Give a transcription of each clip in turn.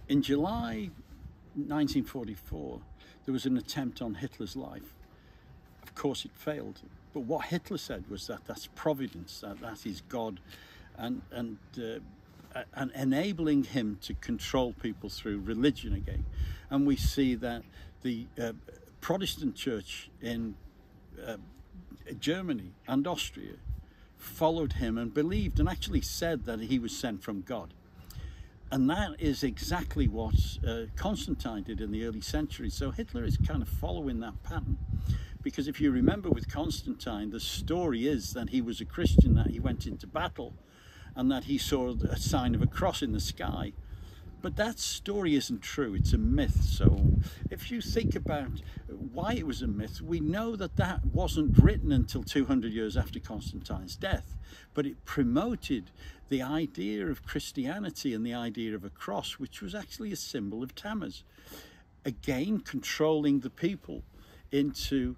In July 1944, there was an attempt on Hitler's life. Of course, it failed. But what Hitler said was that that's providence, that is God, and enabling him to control people through religion again. And we see that the Protestant church in Germany and Austria followed him and believed and actually said that he was sent from God. And that is exactly what Constantine did in the early centuries. So Hitler is kind of following that pattern. Because if you remember with Constantine, the story is that he was a Christian, that he went into battle and that he saw a sign of a cross in the sky. But that story isn't true, it's a myth. So if you think about why it was a myth, we know that that wasn't written until 200 years after Constantine's death, but it promoted the idea of Christianity and the idea of a cross, which was actually a symbol of Tammuz. Again, controlling the people into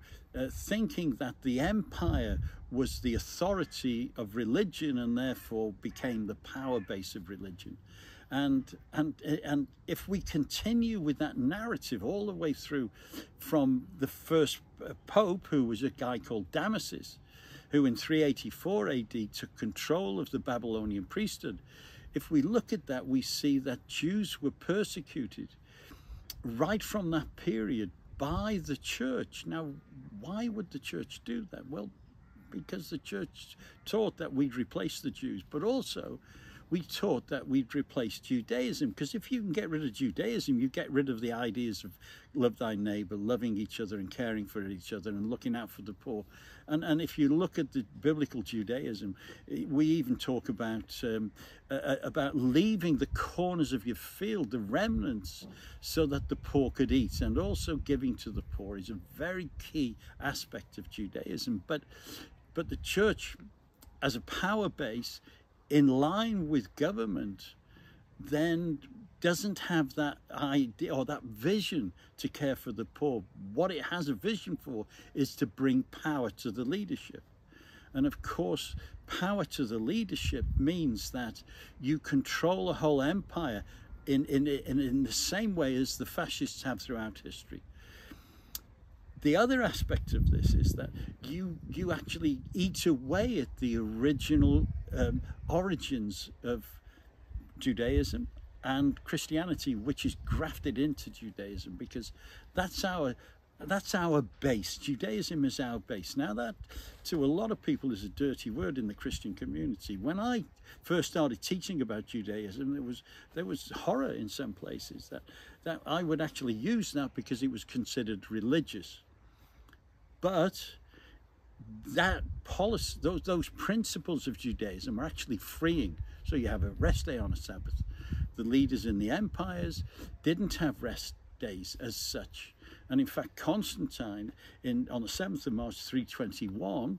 thinking that the empire was the authority of religion and therefore became the power base of religion. And if we continue with that narrative all the way through from the first pope, who was a guy called Damasus, who in 384 AD took control of the Babylonian priesthood, if we look at that, we see that Jews were persecuted right from that period by the church. Now, why would the church do that? Well, because the church taught that we'd replace the Jews, but also we taught that we'd replace Judaism, because if you can get rid of Judaism, you get rid of the ideas of love thy neighbor, loving each other and caring for each other and looking out for the poor. And if you look at the biblical Judaism, we even talk about leaving the corners of your field, the remnants, so that the poor could eat. And also giving to the poor is a very key aspect of Judaism. But the church, as a power base, in line with government, then doesn't have that idea or that vision to care for the poor. What it has a vision for is to bring power to the leadership. And of course, power to the leadership means that you control a whole empire in the same way as the fascists have throughout history. The other aspect of this is that you actually eat away at the original origins of Judaism and Christianity, which is grafted into Judaism, because that's our base. Judaism is our base. Now, that to a lot of people is a dirty word in the Christian community. When I first started teaching about Judaism, there was horror in some places that I would actually use that because it was considered religious. But that policy, those principles of Judaism are actually freeing. So you have a rest day on a Sabbath. The leaders in the empires didn't have rest days as such. And in fact, Constantine, on the 7th of March 321,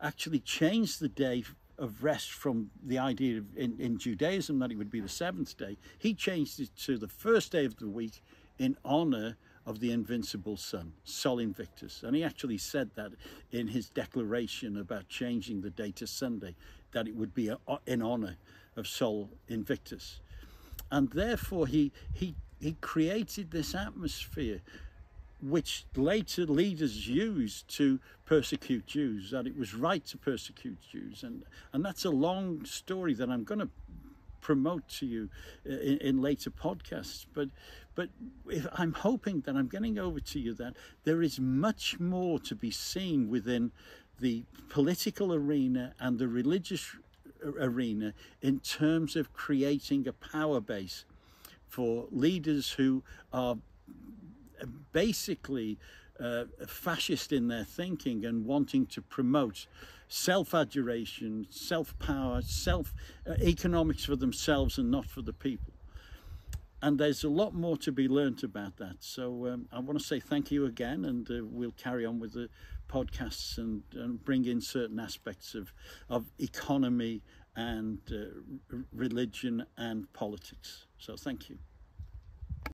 actually changed the day of rest from the idea of, in Judaism that it would be the 7th day. He changed it to the first day of the week in honor of the invincible sun, Sol Invictus. And he actually said that in his declaration about changing the day to Sunday, that it would be in honor of Sol Invictus. And therefore he created this atmosphere which later leaders used to persecute Jews, that it was right to persecute Jews. And that's a long story that I'm going to promote to you in later podcasts, but I'm hoping that I'm getting over to you that there is much more to be seen within the political arena and the religious arena in terms of creating a power base for leaders who are basically fascist in their thinking and wanting to promote self-adoration, self-power, economics for themselves and not for the people. And there's a lot more to be learned about that. So I want to say thank you again, and we'll carry on with the podcasts and bring in certain aspects of economy and religion and politics. So thank you.